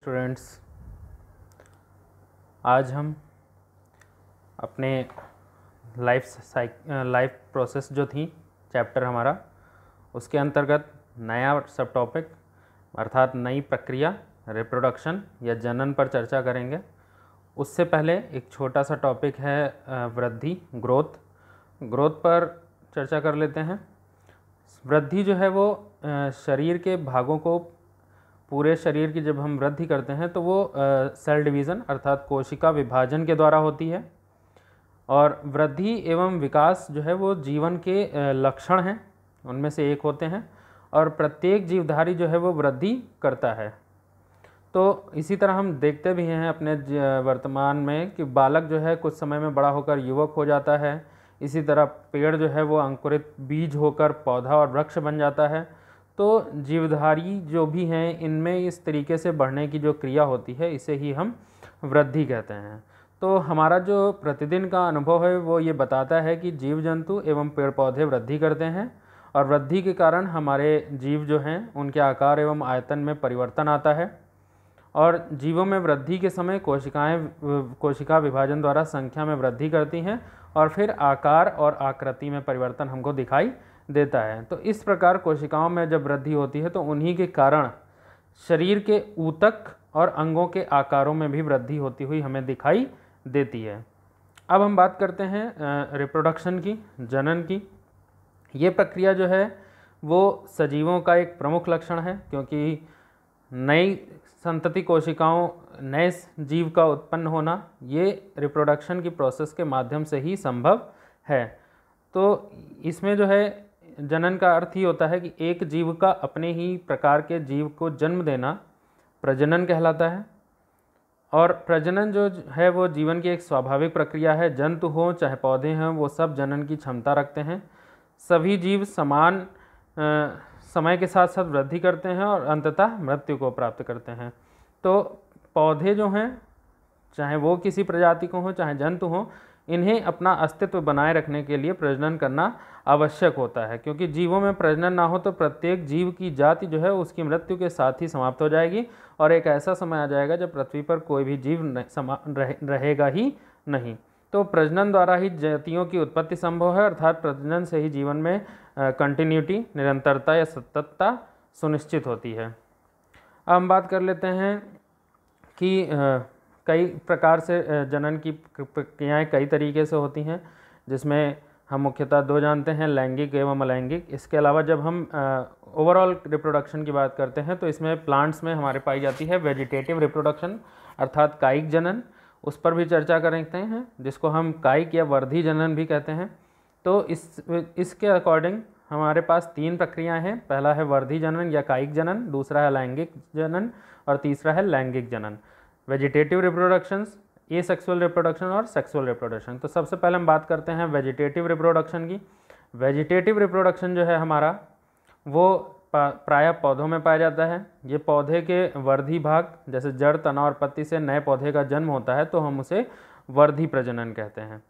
Students, आज हम अपने लाइफ प्रोसेस जो थी चैप्टर हमारा, उसके अंतर्गत नया सब टॉपिक अर्थात नई प्रक्रिया रिप्रोडक्शन या जनन पर चर्चा करेंगे। उससे पहले एक छोटा सा टॉपिक है वृद्धि ग्रोथ पर चर्चा कर लेते हैं। वृद्धि जो है वो शरीर के भागों को, पूरे शरीर की जब हम वृद्धि करते हैं तो वो सेल डिवीज़न अर्थात कोशिका विभाजन के द्वारा होती है। और वृद्धि एवं विकास जो है वो जीवन के लक्षण हैं, उनमें से एक होते हैं, और प्रत्येक जीवधारी जो है वो वृद्धि करता है। तो इसी तरह हम देखते भी हैं अपने वर्तमान में कि बालक जो है कुछ समय में बड़ा होकर युवक हो जाता है। इसी तरह पेड़ जो है वो अंकुरित बीज होकर पौधा और वृक्ष बन जाता है। तो जीवधारी जो भी हैं इनमें इस तरीके से बढ़ने की जो क्रिया होती है इसे ही हम वृद्धि कहते हैं। तो हमारा जो प्रतिदिन का अनुभव है वो ये बताता है कि जीव जंतु एवं पेड़ पौधे वृद्धि करते हैं, और वृद्धि के कारण हमारे जीव जो हैं उनके आकार एवं आयतन में परिवर्तन आता है। और जीवों में वृद्धि के समय कोशिका विभाजन द्वारा संख्या में वृद्धि करती हैं और फिर आकार और आकृति में परिवर्तन हमको दिखाई देता है। तो इस प्रकार कोशिकाओं में जब वृद्धि होती है तो उन्हीं के कारण शरीर के ऊतक और अंगों के आकारों में भी वृद्धि होती हुई हमें दिखाई देती है। अब हम बात करते हैं रिप्रोडक्शन की, जनन की। ये प्रक्रिया जो है वो सजीवों का एक प्रमुख लक्षण है, क्योंकि नई संतति कोशिकाओं, नए जीव का उत्पन्न होना ये रिप्रोडक्शन की प्रोसेस के माध्यम से ही संभव है। तो इसमें जो है जनन का अर्थ ही होता है कि एक जीव का अपने ही प्रकार के जीव को जन्म देना प्रजनन कहलाता है। और प्रजनन जो है वो जीवन की एक स्वाभाविक प्रक्रिया है। जंतु हों चाहे पौधे हों, वो सब जनन की क्षमता रखते हैं। सभी जीव समान समय के साथ साथ वृद्धि करते हैं और अंततः मृत्यु को प्राप्त करते हैं। तो पौधे जो हैं, चाहे वो किसी प्रजाति को हों चाहे जंतु हों, इन्हें अपना अस्तित्व बनाए रखने के लिए प्रजनन करना आवश्यक होता है, क्योंकि जीवों में प्रजनन ना हो तो प्रत्येक जीव की जाति जो है उसकी मृत्यु के साथ ही समाप्त हो जाएगी, और एक ऐसा समय आ जाएगा जब पृथ्वी पर कोई भी जीव रहेगा ही नहीं। तो प्रजनन द्वारा ही जातियों की उत्पत्ति संभव है, अर्थात प्रजनन से ही जीवन में कंटिन्यूटी, निरंतरता या सततता सुनिश्चित होती है। अब हम बात कर लेते हैं कि कई प्रकार से जनन की प्रक्रियाएँ कई तरीके से होती हैं, जिसमें हम मुख्यतः दो जानते हैं, लैंगिक एवं अलैंगिक। इसके अलावा जब हम ओवरऑल रिप्रोडक्शन की बात करते हैं तो इसमें प्लांट्स में हमारे पाई जाती है वेजिटेटिव रिप्रोडक्शन अर्थात कायिक जनन, उस पर भी चर्चा करते हैं, जिसको हम कायिक या वर्धी जनन भी कहते हैं। तो इसके अकॉर्डिंग हमारे पास तीन प्रक्रियाएं हैं। पहला है वर्धी जनन या कायिक जनन, दूसरा है लैंगिक जनन और तीसरा है लैंगिक जनन। वेजिटेटिव रिप्रोडक्शंस, एसेक्सुअल रिप्रोडक्शन और सेक्सुअल रिप्रोडक्शन। तो सबसे पहले हम बात करते हैं वेजिटेटिव रिप्रोडक्शन की। वेजिटेटिव रिप्रोडक्शन जो है हमारा वो प्रायः पौधों में पाया जाता है। ये पौधे के वर्धी भाग जैसे जड़, तना और पत्ती से नए पौधे का जन्म होता है तो हम उसे वर्धी प्रजनन कहते हैं।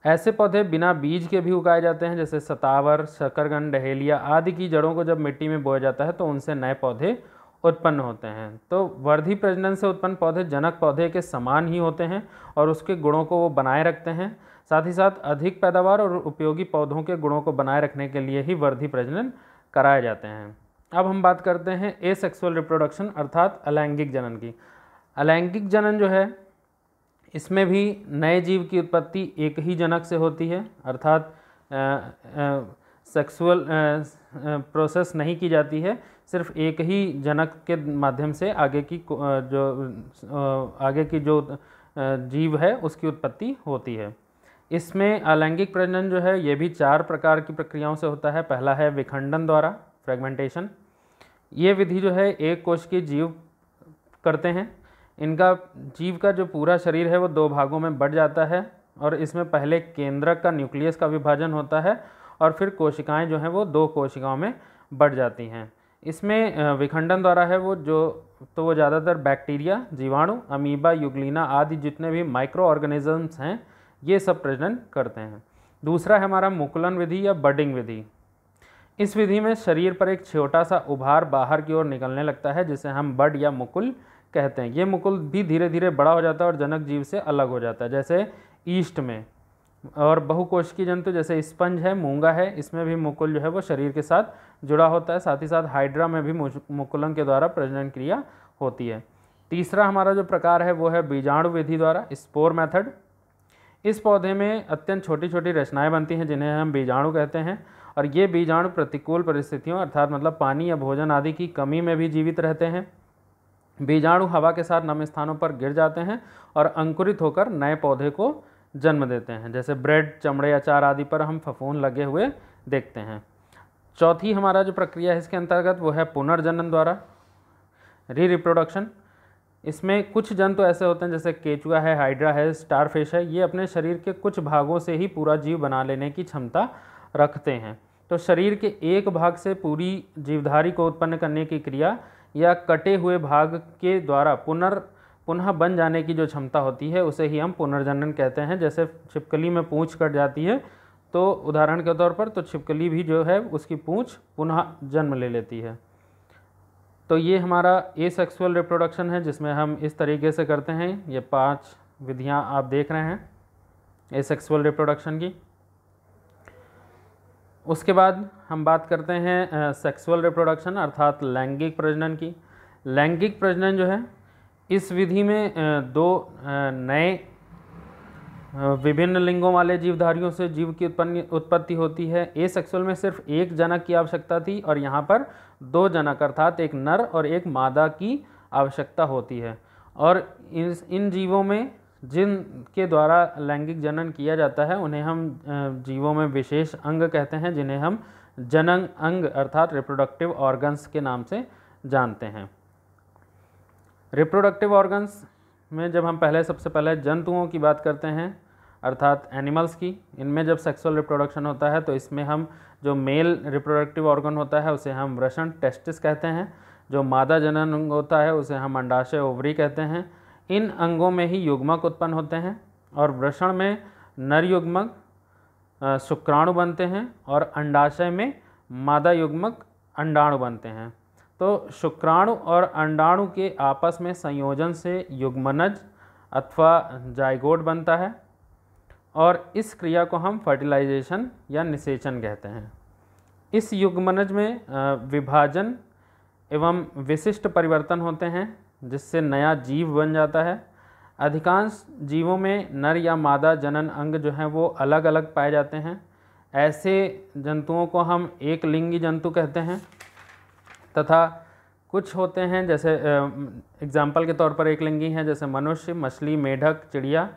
ऐसे पौधे बिना बीज के भी उगाए जाते हैं, जैसे सतावर, शकरकंद, डहेलिया आदि की जड़ों को जब मिट्टी में बोया जाता है तो उनसे नए पौधे उत्पन्न होते हैं। तो वर्धी प्रजनन से उत्पन्न पौधे जनक पौधे के समान ही होते हैं और उसके गुणों को वो बनाए रखते हैं। साथ ही साथ अधिक पैदावार और उपयोगी पौधों के गुणों को बनाए रखने के लिए ही वर्धी प्रजनन कराए जाते हैं। अब हम बात करते हैं एसेक्सुअल रिप्रोडक्शन अर्थात अलैंगिक जनन की। अलैंगिक जनन जो है इसमें भी नए जीव की उत्पत्ति एक ही जनक से होती है, अर्थात सेक्सुअल प्रोसेस नहीं की जाती है, सिर्फ एक ही जनक के माध्यम से आगे की जो जीव है उसकी उत्पत्ति होती है। इसमें अलैंगिक प्रजनन जो है ये भी चार प्रकार की प्रक्रियाओं से होता है। पहला है विखंडन द्वारा, फ्रेगमेंटेशन। ये विधि जो है एक कोश के जीव करते हैं। इनका जीव का जो पूरा शरीर है वो दो भागों में बढ़ जाता है, और इसमें पहले केंद्रक का, न्यूक्लियस का विभाजन होता है और फिर कोशिकाएं जो हैं वो दो कोशिकाओं में बढ़ जाती हैं। इसमें विखंडन द्वारा है वो ज़्यादातर बैक्टीरिया, जीवाणु, अमीबा, युग्लिना आदि जितने भी माइक्रो ऑर्गेनिजम्स हैं ये सब प्रजनन करते हैं। दूसरा है हमारा मुकुलन विधि या बडिंग विधि। इस विधि में शरीर पर एक छोटा सा उभार बाहर की ओर निकलने लगता है, जिसे हम बड या मुकुल कहते हैं। ये मुकुल भी धीरे धीरे बड़ा हो जाता है और जनक जीव से अलग हो जाता है। जैसे ईस्ट में और बहुकोशिकीय जंतु जैसे स्पंज है, मूंगा है, इसमें भी मुकुल जो है वो शरीर के साथ जुड़ा होता है। साथ ही साथ हाइड्रा में भी मुकुलन के द्वारा प्रजनन क्रिया होती है। तीसरा हमारा जो प्रकार है वो है बीजाणु विधि द्वारा, स्पोर मेथड। इस पौधे में अत्यंत छोटी छोटी रचनाएं बनती हैं जिन्हें हम बीजाणु कहते हैं, और ये बीजाणु प्रतिकूल परिस्थितियों अर्थात मतलब पानी या भोजन आदि की कमी में भी जीवित रहते हैं। बीजाणु हवा के साथ नम स्थानों पर गिर जाते हैं और अंकुरित होकर नए पौधे को जन्म देते हैं। जैसे ब्रेड, चमड़े, अचार आदि पर हम फफूंद लगे हुए देखते हैं। चौथी हमारा जो प्रक्रिया है इसके अंतर्गत वो है पुनर्जनन द्वारा, रिप्रोडक्शन। इसमें कुछ जंतु ऐसे होते हैं जैसे केचुआ है, हाइड्रा है, स्टारफिश है, ये अपने शरीर के कुछ भागों से ही पूरा जीव बना लेने की क्षमता रखते हैं। तो शरीर के एक भाग से पूरी जीवधारी को उत्पन्न करने की क्रिया या कटे हुए भाग के द्वारा पुनः बन जाने की जो क्षमता होती है उसे ही हम पुनर्जनन कहते हैं। जैसे छिपकली में पूंछ कट जाती है तो उदाहरण के तौर पर तो छिपकली भी जो है उसकी पूंछ पुनः जन्म ले लेती है। तो ये हमारा एसेक्सुअल रिप्रोडक्शन है जिसमें हम इस तरीके से करते हैं। ये 5 विधियां आप देख रहे हैं एसेक्सुअल रिप्रोडक्शन की। उसके बाद हम बात करते हैं सेक्सुअल रिप्रोडक्शन अर्थात लैंगिक प्रजनन की। लैंगिक प्रजनन जो है इस विधि में दो नए विभिन्न लिंगों वाले जीवधारियों से जीव की उत्पत्ति होती है। एसेक्सुअल में सिर्फ एक जनक की आवश्यकता थी और यहाँ पर 2 जनक अर्थात एक नर और एक मादा की आवश्यकता होती है। और इन जीवों में जिनके द्वारा लैंगिक जनन किया जाता है उन्हें हम जीवों में विशेष अंग कहते हैं, जिन्हें हम जनन अंग अर्थात रिप्रोडक्टिव ऑर्गन्स के नाम से जानते हैं। रिप्रोडक्टिव ऑर्गन्स में जब हम सबसे पहले जंतुओं की बात करते हैं अर्थात एनिमल्स की, इनमें जब सेक्सुअल रिप्रोडक्शन होता है तो इसमें हम जो मेल रिप्रोडक्टिव ऑर्गन होता है उसे हम वृषण टेस्टिस कहते हैं। जो मादा जनन अंग होता है उसे हम अंडाशय ओवरी कहते हैं। इन अंगों में ही युग्मक उत्पन्न होते हैं और वृषण में नर युग्मक शुक्राणु बनते हैं और अंडाशय में मादा युग्मक अंडाणु बनते हैं। तो शुक्राणु और अंडाणु के आपस में संयोजन से युग्मनज अथवा जाइगोट बनता है और इस क्रिया को हम फर्टिलाइजेशन या निषेचन कहते हैं। इस युग्मनज में विभाजन एवं विशिष्ट परिवर्तन होते हैं जिससे नया जीव बन जाता है। अधिकांश जीवों में नर या मादा जनन अंग जो हैं वो अलग अलग पाए जाते हैं। ऐसे जंतुओं को हम एक लिंगी जंतु कहते हैं तथा कुछ होते हैं जैसे एग्जाम्पल के तौर पर एक लिंगी हैं जैसे मनुष्य, मछली, मेढक, चिड़िया।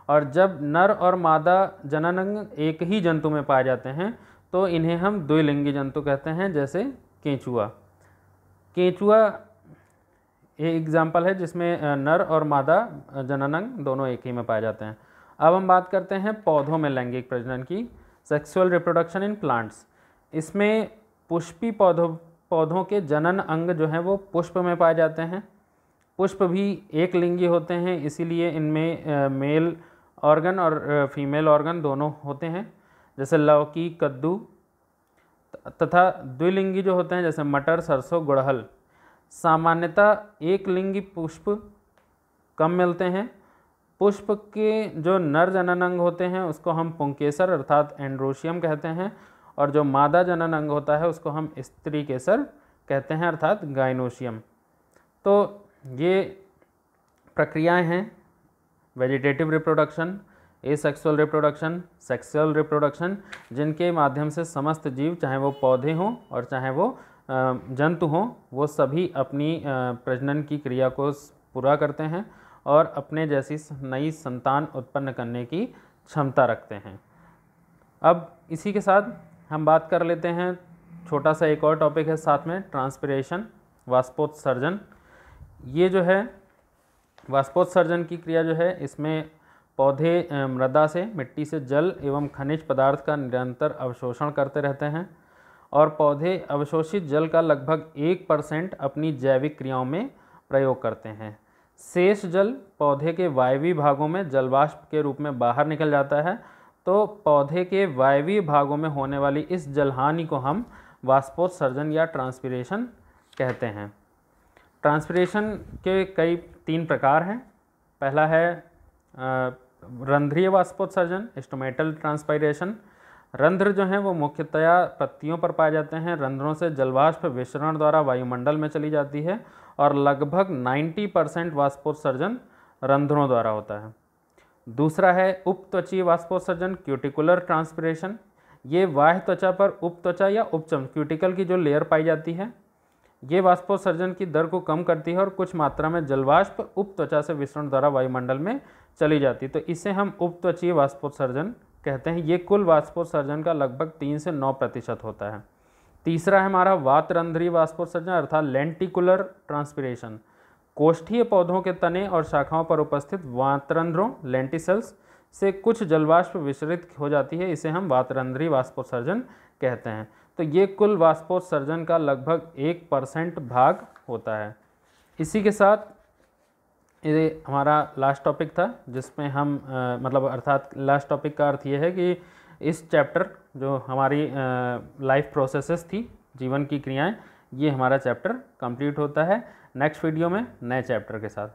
और जब नर और मादा जनन अंग एक ही जंतु में पाए जाते हैं तो इन्हें हम द्विलिंगी जंतु कहते हैं जैसे केंचुआ। केंचुआ एक एग्जाम्पल है जिसमें नर और मादा जनन अंग दोनों एक ही में पाए जाते हैं। अब हम बात करते हैं पौधों में लैंगिक प्रजनन की, सेक्सुअल रिप्रोडक्शन इन प्लांट्स। इसमें पुष्पी पौधों के जनन अंग जो हैं वो पुष्प में पाए जाते हैं। पुष्प भी एक लिंगी होते हैं, इसीलिए इनमें मेल ऑर्गन और फीमेल ऑर्गन दोनों होते हैं जैसे लौकी, कद्दू। तथा द्विलिंगी जो होते हैं जैसे मटर, सरसों, गुड़हल। सामान्यतः एक लिंगी पुष्प कम मिलते हैं। पुष्प के जो नर जनन अंग होते हैं उसको हम पुंकेसर अर्थात एंड्रोशियम कहते हैं और जो मादा जनन अंग होता है उसको हम स्त्री केसर कहते हैं अर्थात गाइनोशियम। तो ये प्रक्रियाएं हैं vegetative reproduction, asexual reproduction, sexual reproduction, जिनके माध्यम से समस्त जीव चाहे वो पौधे हों और चाहे वो जंतु हों वो सभी अपनी प्रजनन की क्रिया को पूरा करते हैं और अपने जैसी नई संतान उत्पन्न करने की क्षमता रखते हैं। अब इसी के साथ हम बात कर लेते हैं छोटा सा एक और टॉपिक है साथ में, ट्रांसपिरेशन, वाष्पोत्सर्जन। ये जो है वाष्पोत्सर्जन की क्रिया जो है इसमें पौधे मृदा से, मिट्टी से जल एवं खनिज पदार्थ का निरंतर अवशोषण करते रहते हैं और पौधे अवशोषित जल का लगभग 1% अपनी जैविक क्रियाओं में प्रयोग करते हैं। शेष जल पौधे के वायवीय भागों में जलवाष्प के रूप में बाहर निकल जाता है। तो पौधे के वायवीय भागों में होने वाली इस जलहानि को हम वाष्पोत्सर्जन या ट्रांसपिरेशन कहते हैं। ट्रांसपिरेशन के कई 3 प्रकार हैं। पहला है रंध्रीय वाष्पोत्सर्जन, स्टोमेटल ट्रांसपायरेशन। रंध्र जो हैं वो मुख्यतया पत्तियों पर पाए जाते हैं। रंध्रों से जलवाष्प विसरण द्वारा वायुमंडल में चली जाती है और लगभग 90% वाष्पोत्सर्जन रंध्रों द्वारा होता है। दूसरा है उपत्वचीय वाष्पोत्सर्जन, क्यूटिकुलर ट्रांसपिरेशन। ये बाह्य त्वचा पर उपत्वचा या उपचम क्यूटिकल की जो लेयर पाई जाती है, ये वाष्पोत्सर्जन की दर को कम करती है और कुछ मात्रा में जलवाष्प उपत्वचा से विसरण द्वारा वायुमंडल में चली जाती है, तो इसे हम उपत्वचीय वाष्पोत्सर्जन कहते हैं। ये कुल वाष्पोत्सर्जन का लगभग 3 से 9% होता है। तीसरा है हमारा वातरंध्रीय वाष्पोत्सर्जन अर्थात लेंटिकुलर ट्रांसपिरेशन। कोष्ठीय पौधों के तने और शाखाओं पर उपस्थित वातरंध्रों लेंटिसल्स से कुछ जलवाष्प विसरित हो जाती है, इसे हम वातरंध्रीय वाष्पोत्सर्जन कहते हैं। तो ये कुल वाष्पोत्सर्जन का लगभग 1% भाग होता है। इसी के साथ ये हमारा लास्ट टॉपिक था जिसमें हम मतलब अर्थात लास्ट टॉपिक का अर्थ ये है कि इस चैप्टर जो हमारी लाइफ प्रोसेसेस थी, जीवन की क्रियाएं, ये हमारा चैप्टर कंप्लीट होता है। नेक्स्ट वीडियो में नए चैप्टर के साथ।